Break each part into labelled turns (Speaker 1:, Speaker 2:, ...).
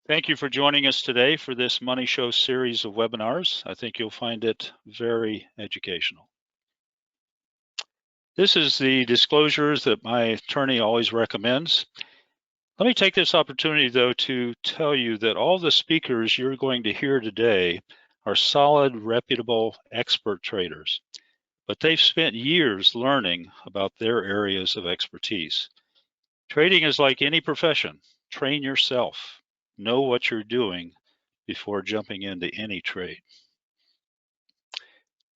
Speaker 1: Thank you for joining us today for this MoneyShow series of webinars. I think you'll find it very educational. This is the disclosures that my attorney always recommends. Let me take this opportunity, though, to tell you that all the speakers you're going to hear today are solid, reputable, expert traders, but they've spent years learning about their areas of expertise. Trading is like any profession. Train yourself. Know what you're doing before jumping into any trade.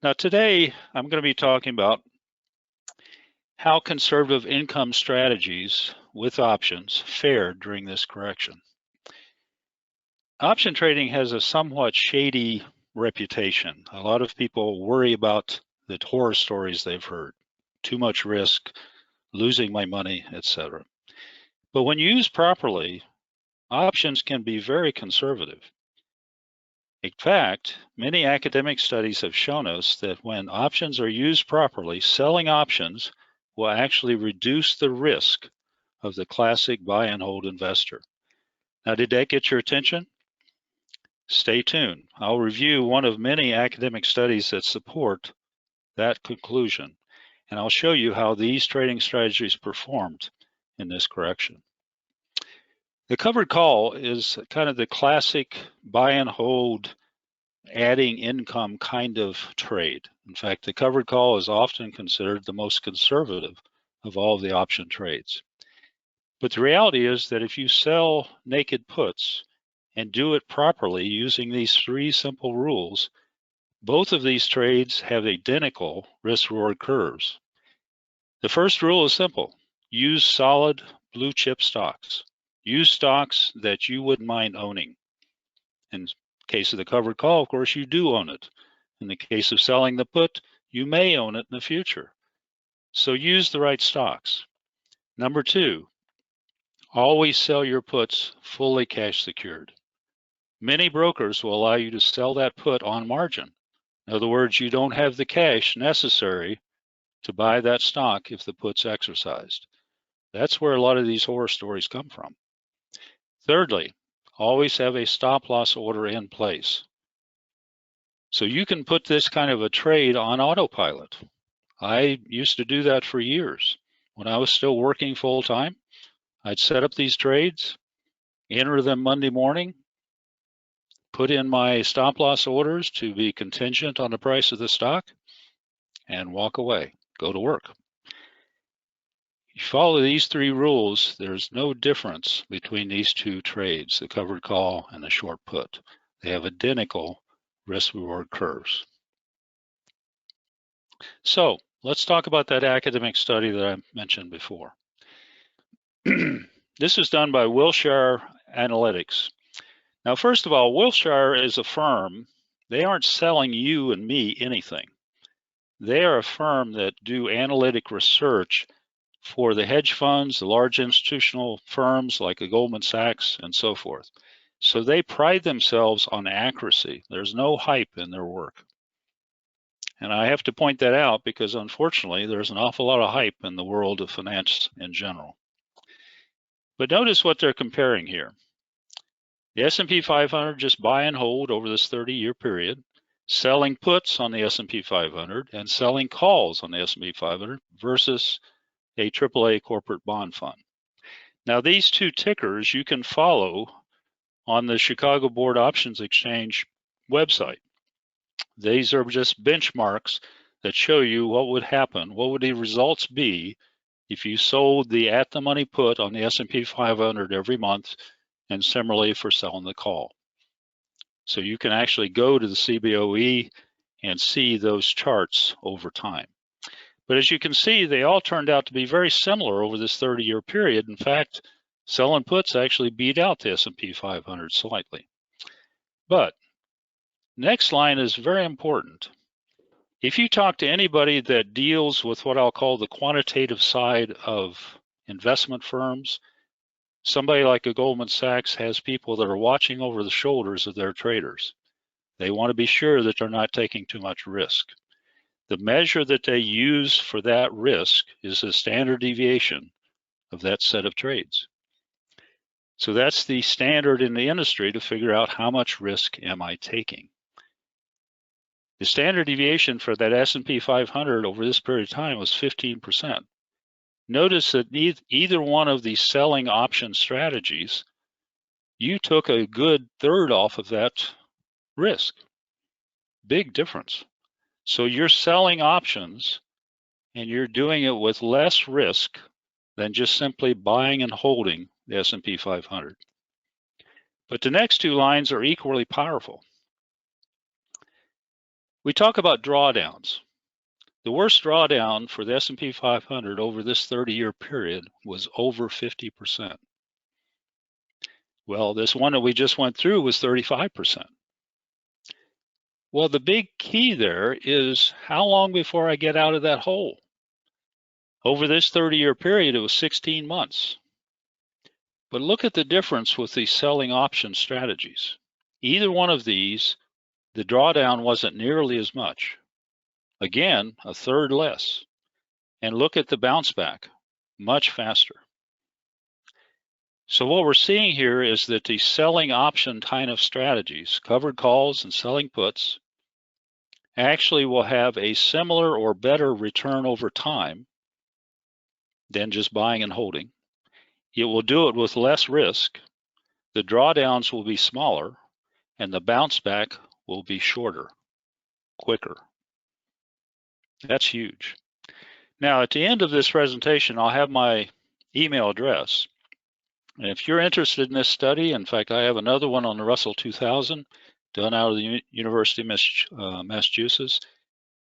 Speaker 1: Now today, I'm going to be talking about how conservative income strategies with options fared during this correction. Option trading has a somewhat shady reputation. A lot of people worry about the horror stories they've heard. Too much risk, losing my money, etc. But when used properly, options can be very conservative. In fact, many academic studies have shown us that when options are used properly, selling options will actually reduce the risk of the classic buy and hold investor. Now, did that get your attention? Stay tuned. I'll review one of many academic studies that support that conclusion, and I'll show you how these trading strategies performed in this correction. The covered call is kind of the classic buy and hold adding income kind of trade. In fact, the covered call is often considered the most conservative of all the option trades. But the reality is that if you sell naked puts and do it properly using these three simple rules, both of these trades have identical risk-reward curves. The first rule is simple. Use solid blue chip stocks. Use stocks that you wouldn't mind owning. In case of the covered call, of course, you do own it. In the case of selling the put, you may own it in the future. So use the right stocks. Number two, always sell your puts fully cash secured. Many brokers will allow you to sell that put on margin. In other words, you don't have the cash necessary to buy that stock if the put's exercised. That's where a lot of these horror stories come from. Thirdly, always have a stop loss order in place. So you can put this kind of a trade on autopilot. I used to do that for years. When I was still working full time, I'd set up these trades, enter them Monday morning, put in my stop loss orders to be contingent on the price of the stock, and walk away, go to work. You follow these three rules, there's no difference between these two trades, the covered call and the short put. They have identical risk-reward curves. So let's talk about that academic study that I mentioned before. This is done by Wilshire Analytics. Now, first of all, Wilshire is a firm. They aren't selling you and me anything. They are a firm that do analytic research for the hedge funds, the large institutional firms like a Goldman Sachs and so forth. So they pride themselves on accuracy. There's no hype in their work. And I have to point that out because unfortunately, there's an awful lot of hype in the world of finance in general. But notice what they're comparing here. The S&P 500 just buy and hold over this 30-year period, selling puts on the S&P 500 and selling calls on the S&P 500 versus a AAA corporate bond fund. Now, these two tickers you can follow on the Chicago Board Options Exchange website. These are just benchmarks that show you what would happen, what would the results be if you sold the at-the-money put on the S&P 500 every month, and similarly for selling the call. So you can actually go to the CBOE and see those charts over time. But as you can see, they all turned out to be very similar over this 30-year period. In fact, selling puts actually beat out the S&P 500 slightly. But next line is very important. If you talk to anybody that deals with what I'll call the quantitative side of investment firms, somebody like a Goldman Sachs has people that are watching over the shoulders of their traders. They want to be sure that they're not taking too much risk. The measure that they use for that risk is the standard deviation of that set of trades. So that's the standard in the industry to figure out how much risk am I taking. The standard deviation for that S&P 500 over this period of time was 15%. Notice that either one of these selling option strategies, you took a good third off of that risk. Big difference. So you're selling options and you're doing it with less risk than just simply buying and holding the S&P 500. But the next two lines are equally powerful. We talk about drawdowns. The worst drawdown for the S&P 500 over this 30-year period was over 50%. Well, this one that we just went through was 35%. Well, the big key there is how long before I get out of that hole? Over this 30-year period, it was 16 months. But look at the difference with these selling option strategies. Either one of these, the drawdown wasn't nearly as much. Again, a third less. And look at the bounce back, much faster. So what we're seeing here is that the selling option kind of strategies, covered calls and selling puts, actually will have a similar or better return over time than just buying and holding. It will do it with less risk. The drawdowns will be smaller and the bounce back will be shorter, quicker. That's huge. Now, at the end of this presentation, I'll have my email address. And if you're interested in this study, in fact, I have another one on the Russell 2000 done out of the University of Massachusetts.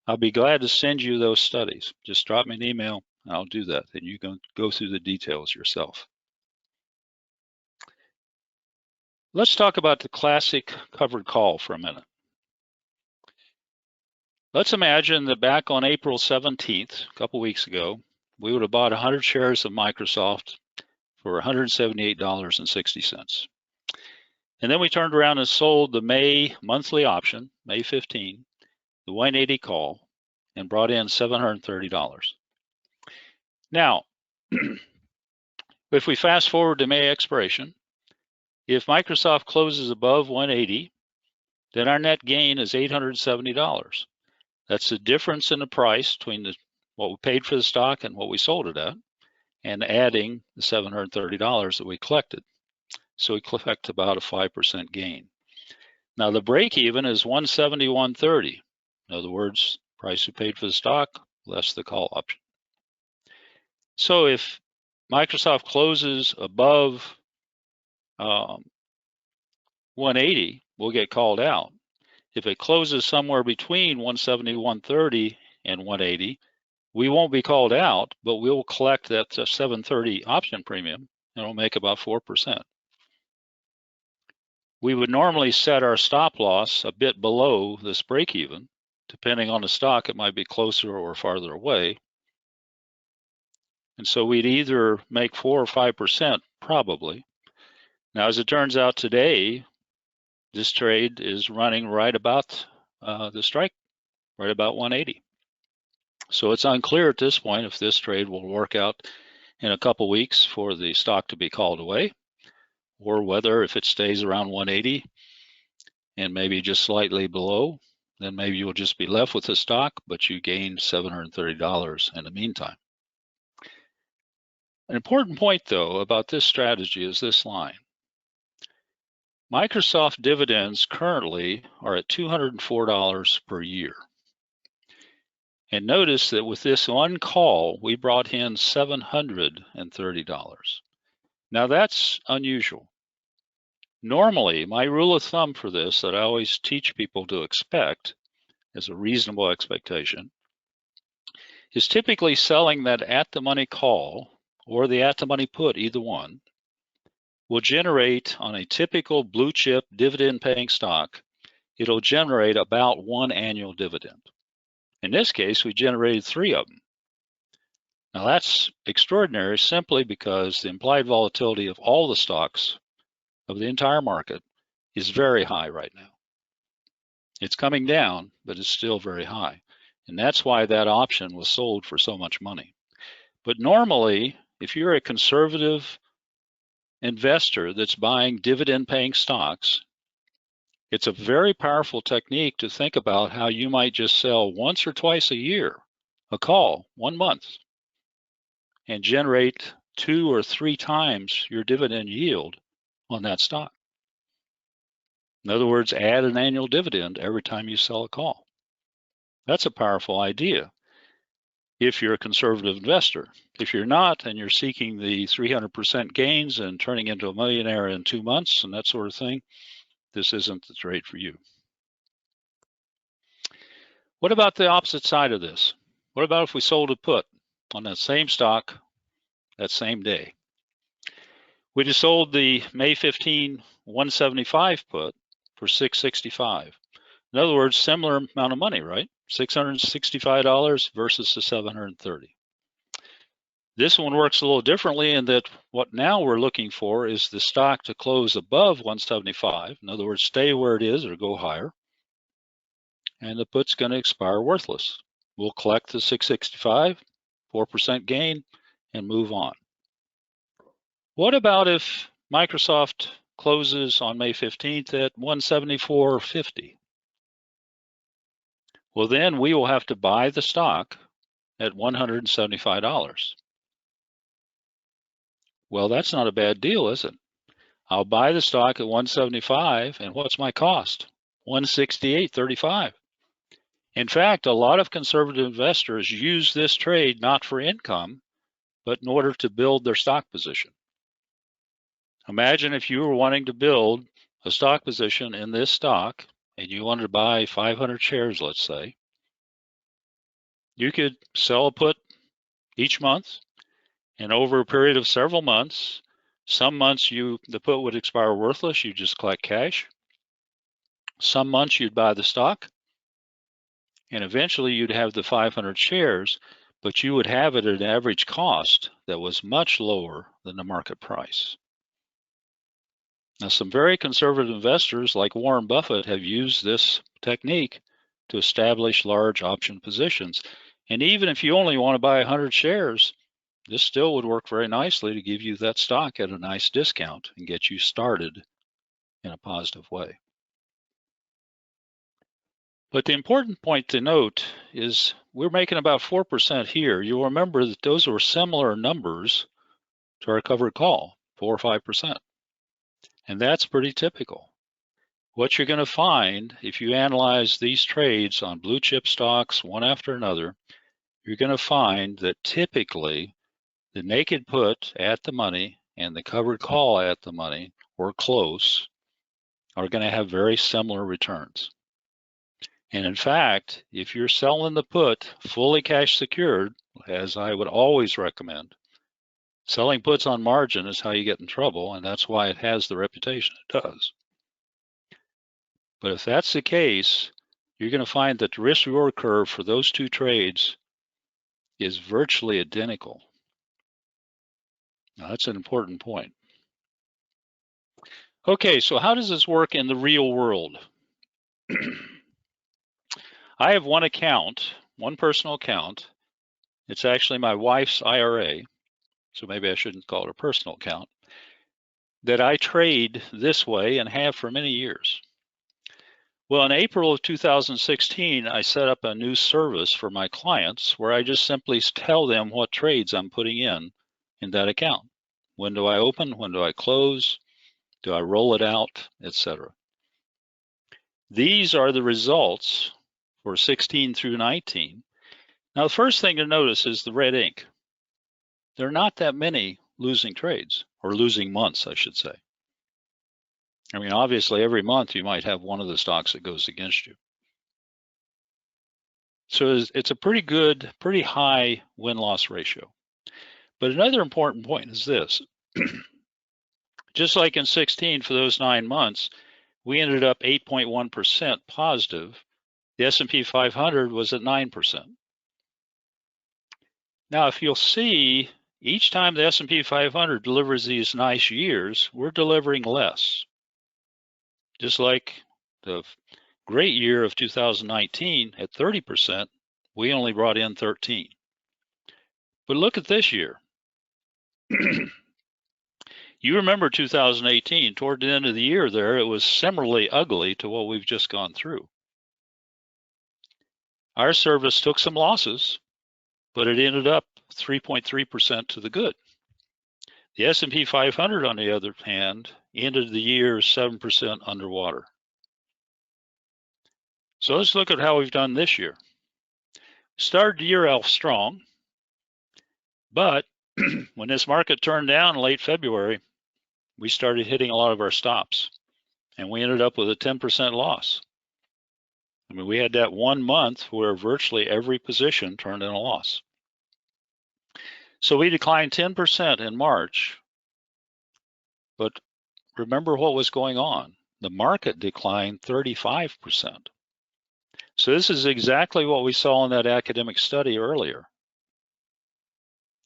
Speaker 1: I'll be glad to send you those studies. Just drop me an email and I'll do that. Then you can go through the details yourself. Let's talk about the classic covered call for a minute. Let's imagine that back on April 17th, a couple weeks ago, we would have bought 100 shares of Microsoft for $178.60. And then we turned around and sold the May monthly option, May 15, the 180 call, and brought in $730. Now, if we fast forward to May expiration, if Microsoft closes above 180, then our net gain is $870. That's the difference in the price between what we paid for the stock and what we sold it at, and adding the $730 that we collected. So we collect about a 5% gain. Now the break even is 171.30. In other words, price we paid for the stock less the call option. So if Microsoft closes above 180, we'll get called out. If it closes somewhere between 171.30 and 180, we won't be called out, but we'll collect that 730 option premium, and it'll make about 4%. We would normally set our stop loss a bit below this break even. Depending on the stock, it might be closer or farther away. And so we'd either make 4 or 5% probably. Now, as it turns out today, this trade is running right about the strike, right about 180. So it's unclear at this point if this trade will work out in a couple weeks for the stock to be called away, or whether if it stays around 180 and maybe just slightly below, then maybe you'll just be left with the stock, but you gain $730 in the meantime. An important point, though, about this strategy is this line. Microsoft dividends currently are at $204 per year. And notice that with this one call, we brought in $730. Now that's unusual. Normally, my rule of thumb for this that I always teach people to expect as a reasonable expectation is typically selling that at-the-money call or the at-the-money put, either one, will generate on a typical blue chip dividend paying stock, it'll generate about one annual dividend. In this case, we generated 3 of them. Now that's extraordinary simply because the implied volatility of all the stocks of the entire market is very high right now. It's coming down, but it's still very high. And that's why that option was sold for so much money. But normally, if you're a conservative investor that's buying dividend-paying stocks, it's a very powerful technique to think about how you might just sell once or twice a year, a call, 1 month, and generate 2 or 3 times your dividend yield on that stock. In other words, add an annual dividend every time you sell a call. That's a powerful idea if you're a conservative investor. If you're not, and you're seeking the 300% gains and turning into a millionaire in 2 months and that sort of thing, this isn't the trade for you. What about the opposite side of this? What about if we sold a put on that same stock that same day? We just sold the May 15 175 put for $665. In other words, similar amount of money, right? $665 versus the $730. This one works a little differently in that what now we're looking for is the stock to close above 175. In other words, stay where it is or go higher. And the put's going to expire worthless. We'll collect the 665, 4% gain, and move on. What about if Microsoft closes on May 15th at 174.50? Well, then we will have to buy the stock at $175. Well, that's not a bad deal, is it? I'll buy the stock at 175, and what's my cost? 168.35. In fact, a lot of conservative investors use this trade not for income, but in order to build their stock position. Imagine if you were wanting to build a stock position in this stock and you wanted to buy 500 shares, let's say. You could sell a put each month, and over a period of several months, some months the put would expire worthless, you just collect cash. Some months you'd buy the stock, and eventually you'd have the 500 shares, but you would have it at an average cost that was much lower than the market price. Now, some very conservative investors like Warren Buffett have used this technique to establish large option positions. And even if you only want to buy 100 shares, this still would work very nicely to give you that stock at a nice discount and get you started in a positive way. But the important point to note is we're making about 4% here. You'll remember that those were similar numbers to our covered call, 4 or 5%. And that's pretty typical. What you're going to find if you analyze these trades on blue chip stocks one after another, you're going to find that typically the naked put at the money and the covered call at the money or close are going to have very similar returns. And in fact, if you're selling the put fully cash secured, as I would always recommend, selling puts on margin is how you get in trouble, and that's why it has the reputation it does. But if that's the case, you're going to find that the risk-reward curve for those two trades is virtually identical. Now, that's an important point. Okay, so how does this work in the real world? I have one account, one personal account. It's actually my wife's IRA, so maybe I shouldn't call it a personal account, that I trade this way and have for many years. Well, in April of 2016, I set up a new service for my clients where I just simply tell them what trades I'm putting in that account. When do I open? When do I close? Do I roll it out, etc.? These are the results for 16 through 19. Now, the first thing to notice is the red ink. There are not that many losing trades, or losing months, I should say. I mean, obviously, every month you might have one of the stocks that goes against you. So it's a pretty good, pretty high win-loss ratio. But another important point is this. Just like in 16, for those 9 months, we ended up 8.1% positive. The S&P 500 was at 9%. Now, if you'll see, each time the S&P 500 delivers these nice years, we're delivering less. Just like the great year of 2019 at 30%, we only brought in 13. But look at this year. You remember 2018, toward the end of the year there, it was similarly ugly to what we've just gone through. Our service took some losses, but it ended up 3.3% to the good. The S&P 500, on the other hand, ended the year 7% underwater. So let's look at how we've done this year. Started the year off strong, but when this market turned down in late February, we started hitting a lot of our stops, and we ended up with a 10% loss. I mean, we had that 1 month where virtually every position turned in a loss. So we declined 10% in March, but remember what was going on. The market declined 35%. So this is exactly what we saw in that academic study earlier.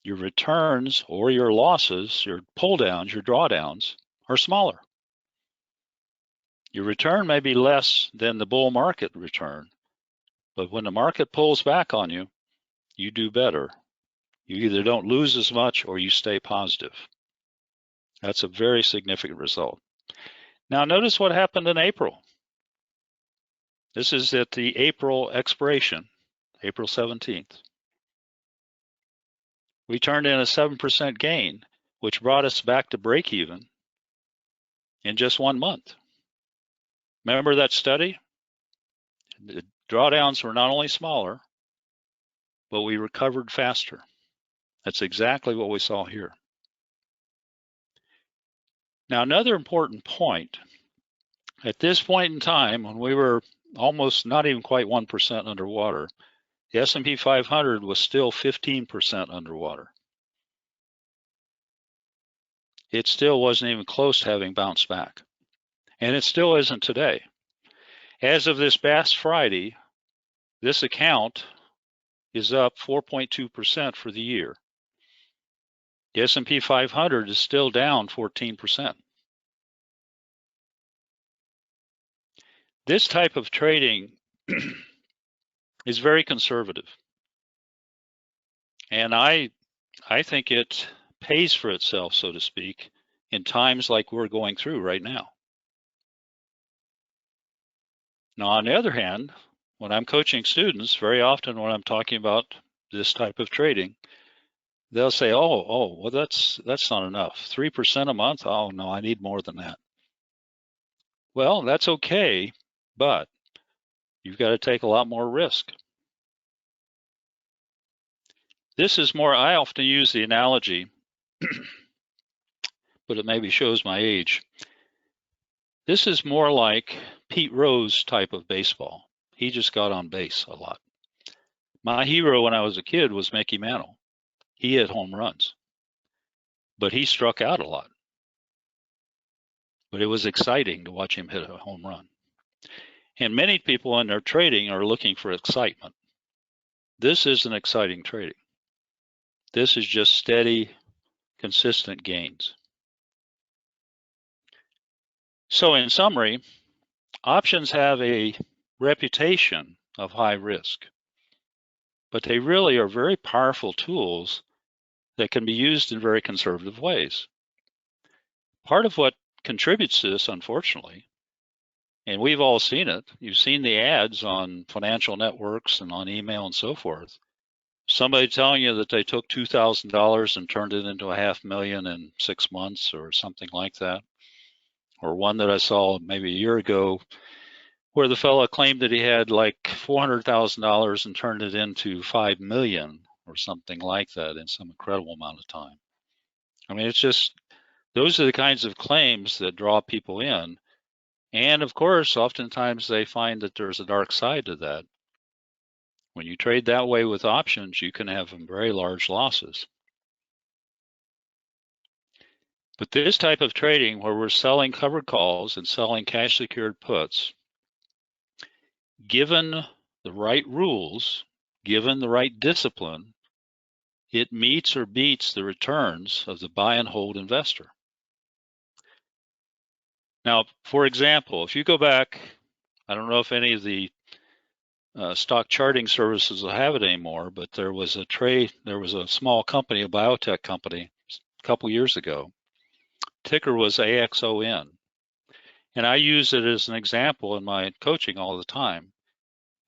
Speaker 1: Your returns or your losses, your pull downs, your drawdowns are smaller. Your return may be less than the bull market return, but when the market pulls back on you, you do better. You either don't lose as much or you stay positive. That's a very significant result. Now notice what happened in April. This is at the April expiration, April 17th. We turned in a 7% gain, which brought us back to break even in just 1 month. Remember that study? The drawdowns were not only smaller, but we recovered faster. That's exactly what we saw here. Now, another important point, at this point in time, when we were almost not even quite 1% underwater, the S&P 500 was still 15% underwater. It still wasn't even close to having bounced back. And it still isn't today. As of this past Friday, this account is up 4.2% for the year. The S&P 500 is still down 14%. This type of trading is very conservative. And I think it pays for itself, so to speak, in times like we're going through right now. Now, on the other hand, when I'm coaching students, very often when I'm talking about this type of trading, they'll say, well, that's not enough. 3% a month? Oh, no, I need more than that. Well, that's okay, but you've got to take a lot more risk. This is more, I often use the analogy, but it maybe shows my age. This is more like Pete Rose type of baseball. He just got on base a lot. My hero when I was a kid was Mickey Mantle. He hit home runs, but he struck out a lot. But it was exciting to watch him hit a home run. And many people in their trading are looking for excitement. This isn't exciting trading. This is just steady, consistent gains. So in summary, options have a reputation of high risk, but they really are very powerful tools that can be used in very conservative ways. Part of what contributes to this, unfortunately, and we've all seen it, you've seen the ads on financial networks and on email and so forth, somebody telling you that they took $2,000 and turned it into $500,000 in 6 months or something like that. Or one that I saw maybe a year ago where the fellow claimed that he had like $400,000 and turned it into $5 million or something like that in some incredible amount of time. I mean, it's just, those are the kinds of claims that draw people in. And of course, oftentimes they find that there's a dark side to that. When you trade that way with options, you can have very large losses. But this type of trading where we're selling covered calls and selling cash secured puts, given the right rules, given the right discipline, it meets or beats the returns of the buy and hold investor. Now, for example, if you go back, I don't know if any of the stock charting services will have it anymore, but there was a small company, a biotech company, a couple years ago, ticker was AXON. And I use it as an example in my coaching all the time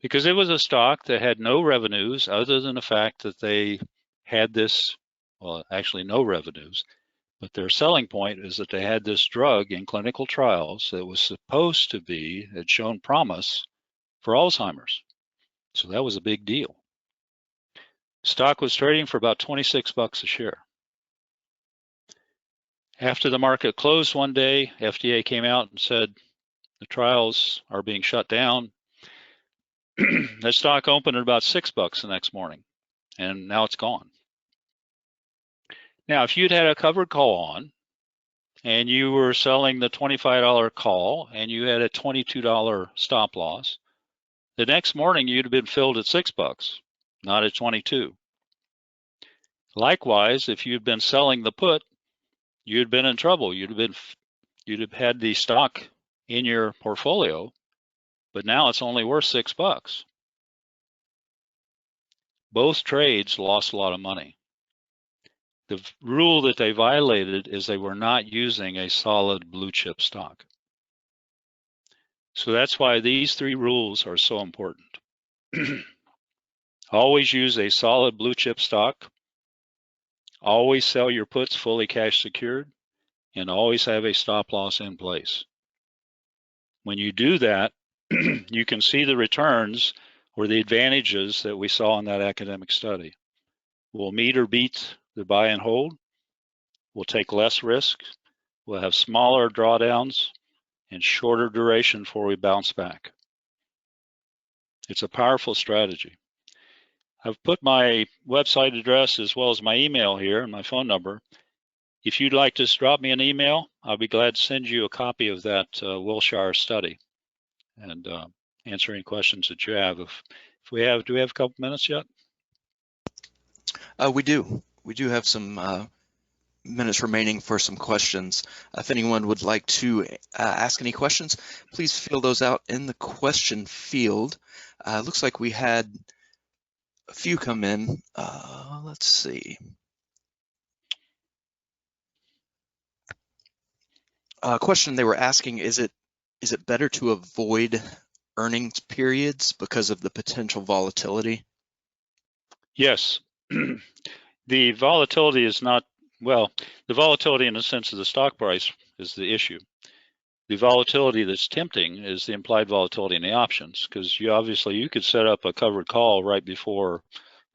Speaker 1: because it was a stock that had no revenues other than the fact that they had this, well, actually no revenues, but their selling point is that they had this drug in clinical trials that was supposed to be, had shown promise for Alzheimer's. So that was a big deal. Stock was trading for about 26 bucks a share. After the market closed one day, FDA came out and said the trials are being shut down. That stock opened at about 6 bucks the next morning, and now it's gone. Now, if you'd had a covered call on and you were selling the $25 call and you had a $22 stop loss, the next morning you'd have been filled at 6 bucks, not at 22. Likewise, if you'd been selling the put, you'd been in trouble. You'd have had the stock in your portfolio, but now it's only worth 6 bucks. Both trades lost a lot of money. The rule that they violated is they were not using a solid blue chip stock. So that's why these 3 rules are so important. Always use a solid blue chip stock. Always sell your puts fully cash secured, and always have a stop loss in place. When you do that, you can see the returns or the advantages that we saw in that academic study. We'll meet or beat the buy and hold. We'll take less risk. We'll have smaller drawdowns and shorter duration before we bounce back. It's a powerful strategy. I've put my website address as well as my email here and my phone number. If you'd like to drop me an email, I'll be glad to send you a copy of that Wilshire study and answer any questions that you have. If we have, do we have a couple minutes yet?
Speaker 2: We do. We do have some minutes remaining for some questions. If anyone would like to ask any questions, please fill those out in the question field. Looks like we had a few come in. Let's see. A question they were asking, is it better to avoid earnings periods because of the potential volatility?
Speaker 1: Yes. The volatility is not, well, the volatility in the sense of the stock price is the issue. The volatility that's tempting is the implied volatility in the options, because you could set up a covered call right before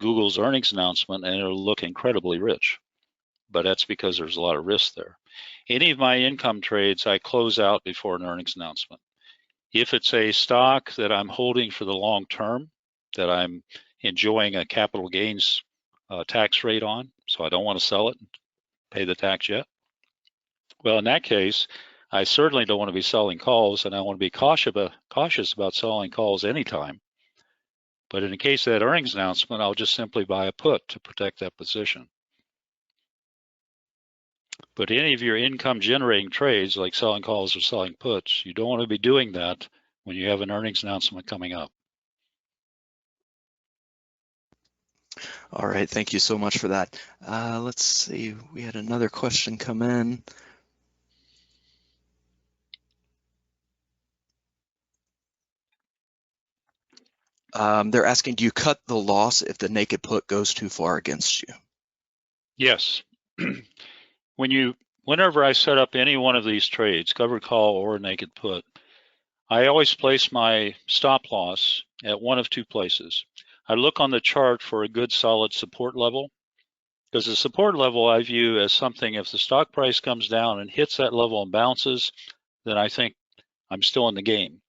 Speaker 1: Google's earnings announcement and it'll look incredibly rich. But that's because there's a lot of risk there. Any of my income trades, I close out before an earnings announcement. If it's a stock that I'm holding for the long term, that I'm enjoying a capital gains tax rate on, so I don't want to sell it and pay the tax yet, well, in that case, I certainly don't want to be selling calls, and I want to be cautious about selling calls anytime. But in the case of that earnings announcement, I'll just simply buy a put to protect that position. But any of your income generating trades, like selling calls or selling puts, you don't want to be doing that when you have an earnings announcement coming up.
Speaker 2: All right, thank you so much for that. Let's see, we had another question come in. They're asking, do you cut the loss if the naked put goes too far against you?
Speaker 1: Yes. Whenever I set up any one of these trades, covered call or naked put, I always place my stop loss at one of 2 places. I look on the chart for a good solid support level, because the support level I view as something, if the stock price comes down and hits that level and bounces, then I think I'm still in the game.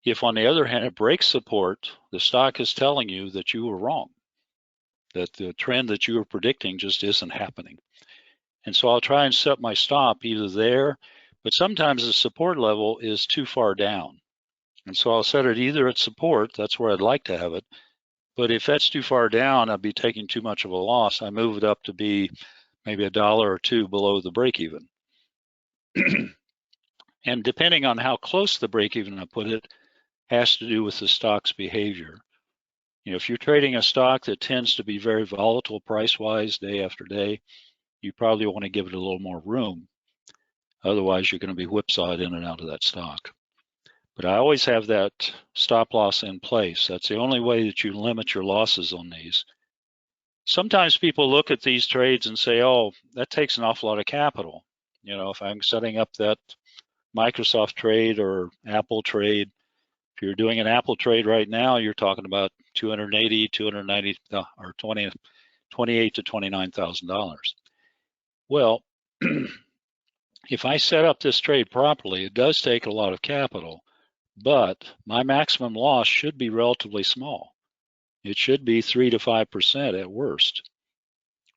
Speaker 1: If on the other hand it breaks support, the stock is telling you that you were wrong, that the trend that you were predicting just isn't happening. And so I'll try and set my stop either there, but sometimes the support level is too far down. And so I'll set it either at support, that's where I'd like to have it, but if that's too far down, I'd be taking too much of a loss. I move it up to be maybe $1 or $2 below the break even. And depending on how close the break even I put it, has to do with the stock's behavior. If you're trading a stock that tends to be very volatile price-wise day after day, you probably want to give it a little more room. Otherwise, you're going to be whipsawed in and out of that stock. But I always have that stop loss in place. That's the only way that you limit your losses on these. Sometimes people look at these trades and say, oh, that takes an awful lot of capital. You know, if I'm setting up that Microsoft trade or Apple trade, if you're doing an Apple trade right now, you're talking about $280, $290, or $28,000 to $29,000. Well, if I set up this trade properly, it does take a lot of capital, but my maximum loss should be relatively small. It should be 3 to 5% at worst.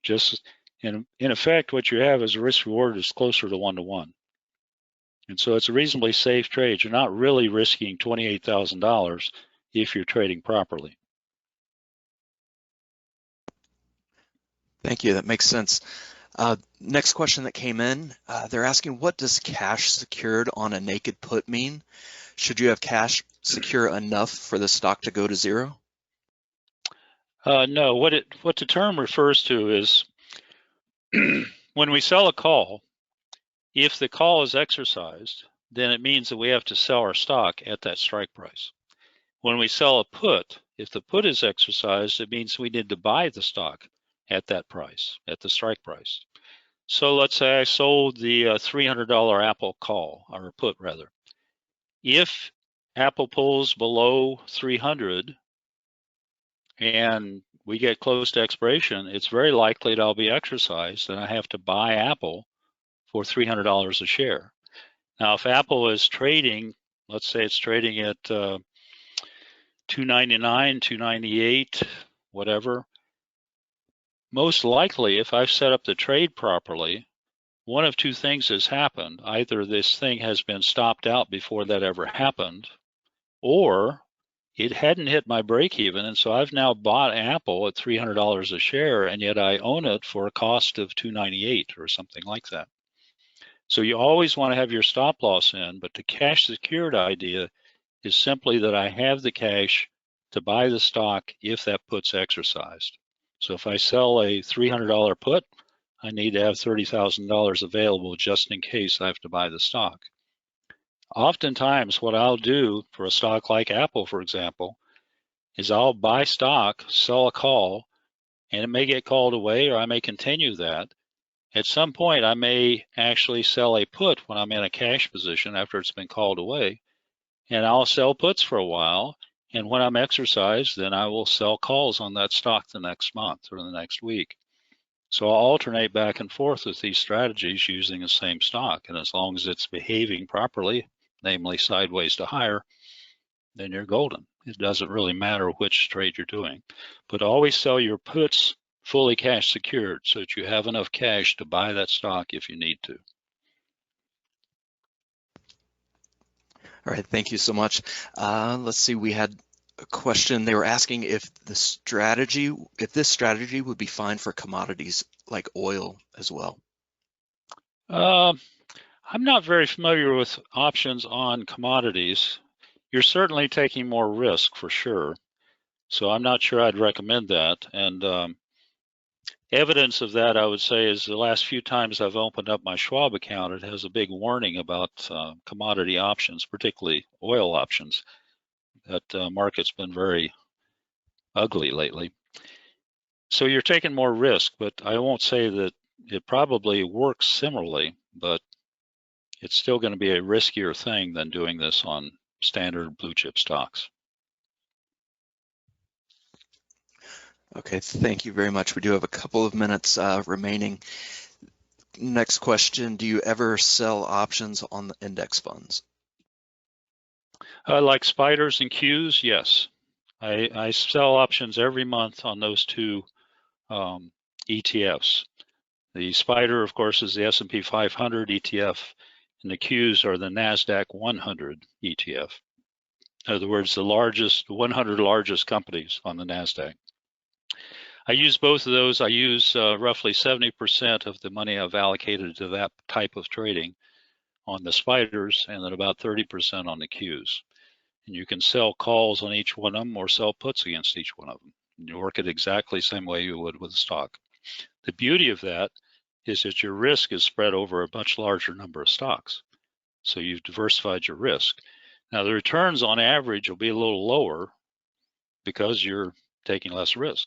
Speaker 1: Just in effect, what you have is a risk reward is closer to 1-to-1. And so it's a reasonably safe trade. You're not really risking $28,000 if you're trading properly.
Speaker 2: Thank you, that makes sense. Next question that came in, they're asking, what does cash secured on a naked put mean? Should you have cash secure enough for the stock to go to zero?
Speaker 1: No, what the term refers to is when we sell a call, if the call is exercised, then it means that we have to sell our stock at that strike price. When we sell a put, if the put is exercised, it means we need to buy the stock at that price, at the strike price. So let's say I sold the $300 Apple call, or put rather. If Apple pulls below 300 and we get close to expiration, it's very likely that I'll be exercised and I have to buy Apple for $300 a share. Now, if Apple is trading, let's say it's trading at $299, $298, whatever, most likely if I've set up the trade properly, one of two things has happened. Either this thing has been stopped out before that ever happened, or it hadn't hit my break even, and so I've now bought Apple at $300 a share, and yet I own it for a cost of $298 or something like that. So you always want to have your stop loss in, but the cash secured idea is simply that I have the cash to buy the stock if that put's exercised. So if I sell a $300 put, I need to have $30,000 available just in case I have to buy the stock. Oftentimes, what I'll do for a stock like Apple, for example, is I'll buy stock, sell a call, and it may get called away, or I may continue that. At some point, I may actually sell a put when I'm in a cash position after it's been called away, and I'll sell puts for a while, and when I'm exercised, then I will sell calls on that stock the next month or the next week. So I'll alternate back and forth with these strategies using the same stock, and as long as it's behaving properly, namely sideways to higher, then you're golden. It doesn't really matter which trade you're doing. But always sell your puts fully cash secured so that you have enough cash to buy that stock if you need to.
Speaker 2: All right, thank you so much. Let's see, we had a question. They were asking if this strategy would be fine for commodities like oil as well.
Speaker 1: I'm not very familiar with options on commodities. You're certainly taking more risk for sure. So I'm not sure I'd recommend that. And evidence of that, I would say, is the last few times I've opened up my Schwab account, it has a big warning about commodity options, particularly oil options. That market's been very ugly lately. So you're taking more risk, but I won't say that it probably works similarly, but it's still going to be a riskier thing than doing this on standard blue chip stocks.
Speaker 2: Okay, thank you very much. We do have a couple of minutes remaining. Next question, do you ever sell options on the index funds?
Speaker 1: Like spiders and Qs, yes. I sell options every month on those two ETFs. The spider, of course, is the S&P 500 ETF, and the Qs are the NASDAQ 100 ETF. In other words, the 100 largest companies on the NASDAQ. I use both of those. I use roughly 70% of the money I've allocated to that type of trading on the spiders, and then about 30% on the Qs. And you can sell calls on each one of them or sell puts against each one of them. And you work it exactly the same way you would with a stock. The beauty of that is that your risk is spread over a much larger number of stocks. So you've diversified your risk. Now the returns on average will be a little lower because you're taking less risk,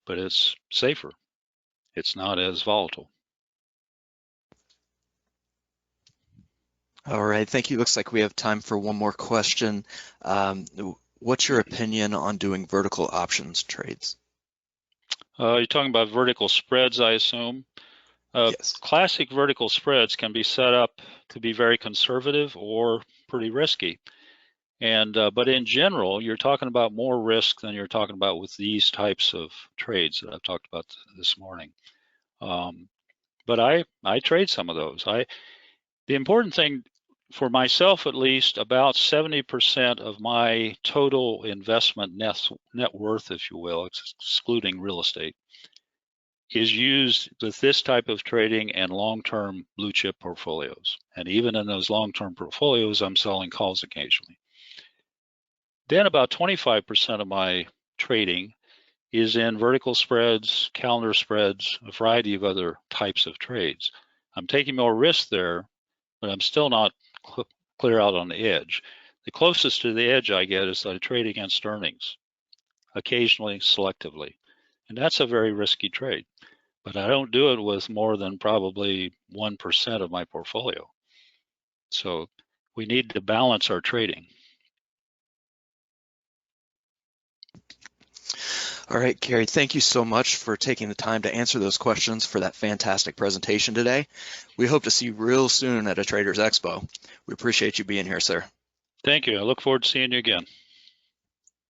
Speaker 1: but it's safer. It's not as volatile.
Speaker 2: All right, thank you. Looks like we have time for one more question. What's your opinion on doing vertical options trades?
Speaker 1: You're talking about vertical spreads, I assume.
Speaker 2: Yes.
Speaker 1: Classic vertical spreads can be set up to be very conservative or pretty risky. And but in general, you're talking about more risk than you're talking about with these types of trades that I've talked about this morning. But I trade some of those. The important thing for myself, at least, about 70% of my total investment net worth, if you will, excluding real estate, is used with this type of trading and long-term blue chip portfolios. And even in those long-term portfolios, I'm selling calls occasionally. Then about 25% of my trading is in vertical spreads, calendar spreads, a variety of other types of trades. I'm taking more risk there, but I'm still not clear out on the edge. The closest to the edge I get is that I trade against earnings, occasionally, selectively. And that's a very risky trade. But I don't do it with more than probably 1% of my portfolio. So we need to balance our trading.
Speaker 2: All right, Kerry, thank you so much for taking the time to answer those questions for that fantastic presentation today. We hope to see you real soon at a Traders Expo. We appreciate you being here, sir.
Speaker 1: Thank you. I look forward to seeing you again.